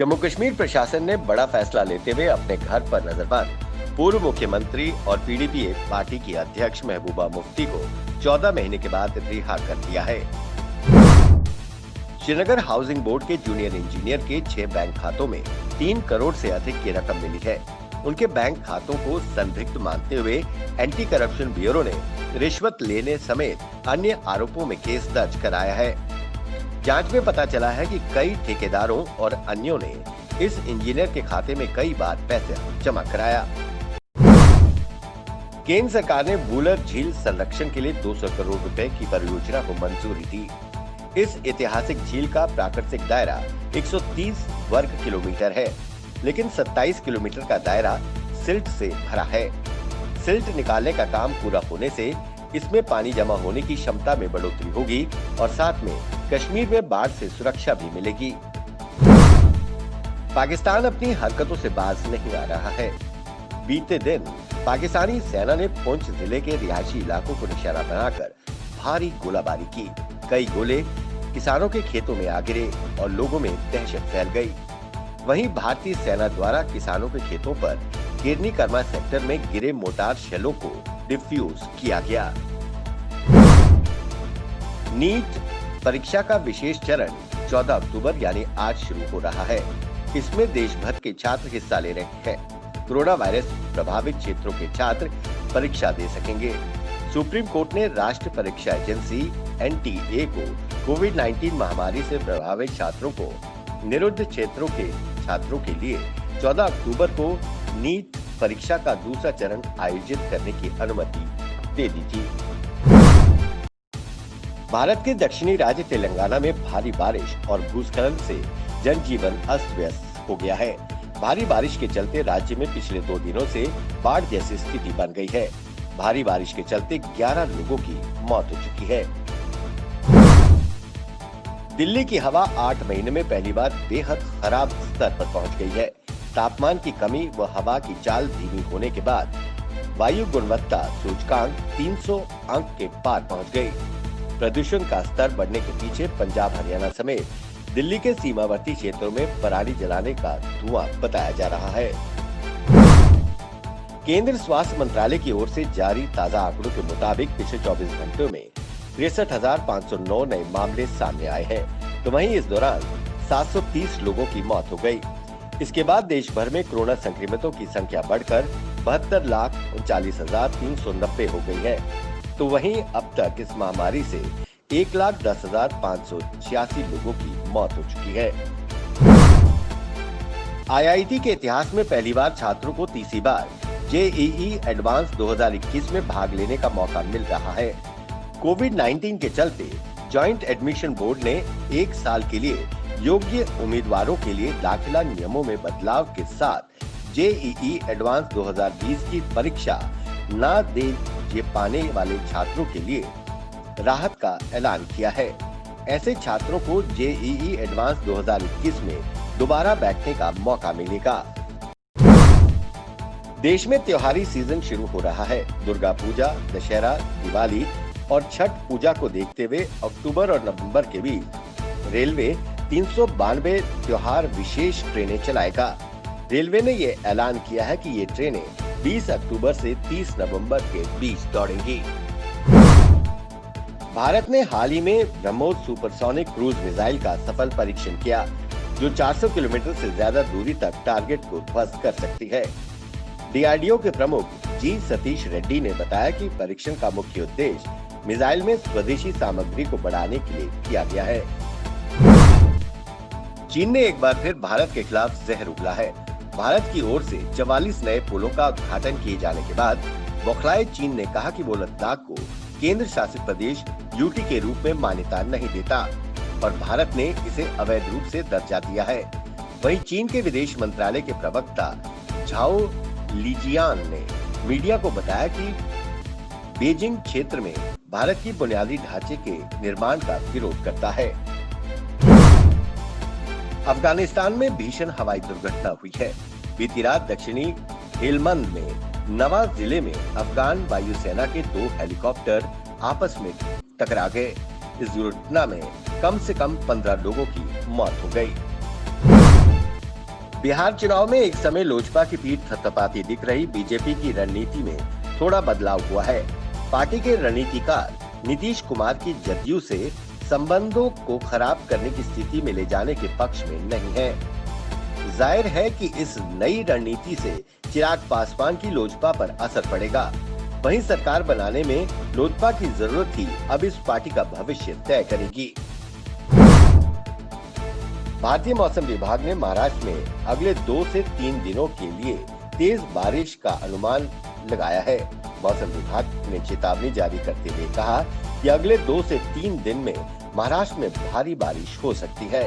जम्मू कश्मीर प्रशासन ने बड़ा फैसला लेते हुए अपने घर पर नजरबंद पूर्व मुख्यमंत्री और पीडीपी पार्टी की अध्यक्ष महबूबा मुफ्ती को 14 महीने के बाद रिहा कर दिया है। श्रीनगर हाउसिंग बोर्ड के जूनियर इंजीनियर के 6 बैंक खातों में 3 करोड़ से अधिक की रकम मिली है। उनके बैंक खातों को संदिग्ध मानते हुए एंटी करप्शन ब्यूरो ने रिश्वत लेने समेत अन्य आरोपों में केस दर्ज कराया है। जांच में पता चला है कि कई ठेकेदारों और अन्यों ने इस इंजीनियर के खाते में कई बार पैसे जमा कराया। केंद्र सरकार ने वूलर झील संरक्षण के लिए 200 करोड़ रुपए की परियोजना को मंजूरी दी। इस ऐतिहासिक झील का प्राकृतिक दायरा 130 वर्ग किलोमीटर है, लेकिन 27 किलोमीटर का दायरा सिल्ट से भरा है। सिल्ट निकालने का काम पूरा होने से इसमें पानी जमा होने की क्षमता में बढ़ोतरी होगी और साथ में कश्मीर में बाढ़ से सुरक्षा भी मिलेगी। पाकिस्तान अपनी हरकतों से बाज नहीं आ रहा है। बीते दिन पाकिस्तानी सेना ने पुंछ जिले के रिहायशी इलाकों को निशाना बनाकर भारी गोलाबारी की। कई गोले किसानों के खेतों में आ गिरे और लोगों में दहशत फैल गई। वहीं भारतीय सेना द्वारा किसानों के खेतों पर गिरनी कर्मा सेक्टर में गिरे मोर्टार शेलों को डिफ्यूज किया गया। नीट परीक्षा का विशेष चरण 14 अक्टूबर यानी आज शुरू हो रहा है। इसमें देश भर के छात्र हिस्सा ले रहे हैं। कोरोना वायरस प्रभावित क्षेत्रों के छात्र परीक्षा दे सकेंगे। सुप्रीम कोर्ट ने राष्ट्रीय परीक्षा एजेंसी NTA को कोविड-19 महामारी से प्रभावित छात्रों को निरुद्ध क्षेत्रों के छात्रों के लिए 14 अक्टूबर को नीट परीक्षा का दूसरा चरण आयोजित करने की अनुमति दे दी थी। भारत के दक्षिणी राज्य तेलंगाना में भारी बारिश और भूस्खलन से जनजीवन अस्त व्यस्त हो गया है। भारी बारिश के चलते राज्य में पिछले 2 दिनों से बाढ़ जैसी स्थिति बन गई है। भारी बारिश के चलते 11 लोगों की मौत हो चुकी है। दिल्ली की हवा 8 महीने में पहली बार बेहद खराब स्तर पर पहुंच गई है। तापमान की कमी व हवा की चाल धीमी होने के बाद वायु गुणवत्ता सूचकांक 300 अंक के पार पहुंच गई। प्रदूषण का स्तर बढ़ने के पीछे पंजाब हरियाणा समेत दिल्ली के सीमावर्ती क्षेत्रों में पराली जलाने का धुआं बताया जा रहा है। केंद्रीय स्वास्थ्य मंत्रालय की ओर से जारी ताजा आंकड़ों के मुताबिक पिछले 24 घंटों में 63,509 नए मामले सामने आए हैं, तो वहीं इस दौरान 730 लोगों की मौत हो गई। इसके बाद देश भर में कोरोना संक्रमितों की संख्या बढ़कर 72,39,390 हो गई है। तो वहीं अब तक इस महामारी से 1,10,586 लोगों की मौत हो चुकी है। IIT के इतिहास में पहली बार छात्रों को तीसरी बार JEE एडवांस 2021 में भाग लेने का मौका मिल रहा है। कोविड-19 के चलते जॉइंट एडमिशन बोर्ड ने 1 साल के लिए योग्य उम्मीदवारों के लिए दाखिला नियमों में बदलाव के साथ JEE एडवांस 2020 की परीक्षा न दे पाने वाले छात्रों के लिए राहत का ऐलान किया है। ऐसे छात्रों को JEE एडवांस 2021 में दोबारा बैठने का मौका मिलेगा। देश में त्योहारी सीजन शुरू हो रहा है। दुर्गा पूजा, दशहरा, दिवाली और छठ पूजा को देखते हुए अक्टूबर और नवंबर के बीच रेलवे 392 त्योहार विशेष ट्रेनें चलाएगा। रेलवे ने ये ऐलान किया है कि ये ट्रेनें 20 अक्टूबर से 30 नवंबर के बीच दौड़ेंगी। भारत ने हाल ही में ब्रह्मोस सुपरसोनिक क्रूज मिसाइल का सफल परीक्षण किया, जो 400 किलोमीटर से ज्यादा दूरी तक टारगेट को ध्वस्त कर सकती है। DRDO के प्रमुख जी सतीश रेड्डी ने बताया कि परीक्षण का मुख्य उद्देश्य मिसाइल में स्वदेशी सामग्री को बढ़ाने के लिए किया गया है। चीन ने एक बार फिर भारत के खिलाफ जहर उगला है। भारत की ओर से 44 नए पुलों का उद्घाटन किए जाने के बाद बौखलाए चीन ने कहा कि वो लद्दाख को केंद्र शासित प्रदेश UT के रूप में मान्यता नहीं देता और भारत ने इसे अवैध रूप से दर्जा दिया है। वहीं चीन के विदेश मंत्रालय के प्रवक्ता झाओ लीजियान ने मीडिया को बताया कि बीजिंग क्षेत्र में भारत की बुनियादी ढांचे के निर्माण का विरोध करता है। अफगानिस्तान में भीषण हवाई दुर्घटना हुई है। बीती रात दक्षिणी हेलमंद में नवा जिले में अफगान वायुसेना के 2 हेलीकॉप्टर आपस में टकरा गए। इस दुर्घटना में कम से कम 15 लोगों की मौत हो गई। बिहार चुनाव में एक समय लोजपा की पीठ थपथपाती दिख रही बीजेपी की रणनीति में थोड़ा बदलाव हुआ है। पार्टी के रणनीतिकार नीतीश कुमार की जदयू से संबंधों को खराब करने की स्थिति में ले जाने के पक्ष में नहीं है। जाहिर है कि इस नई रणनीति से चिराग पासवान की लोजपा पर असर पड़ेगा। वहीं सरकार बनाने में लोजपा की जरूरत ही अब इस पार्टी का भविष्य तय करेगी। भारतीय मौसम विभाग ने महाराष्ट्र में अगले 2 से 3 दिनों के लिए तेज बारिश का अनुमान लगाया है। मौसम विभाग ने चेतावनी जारी करते हुए कहा कि अगले 2 से 3 दिन में महाराष्ट्र में भारी बारिश हो सकती है।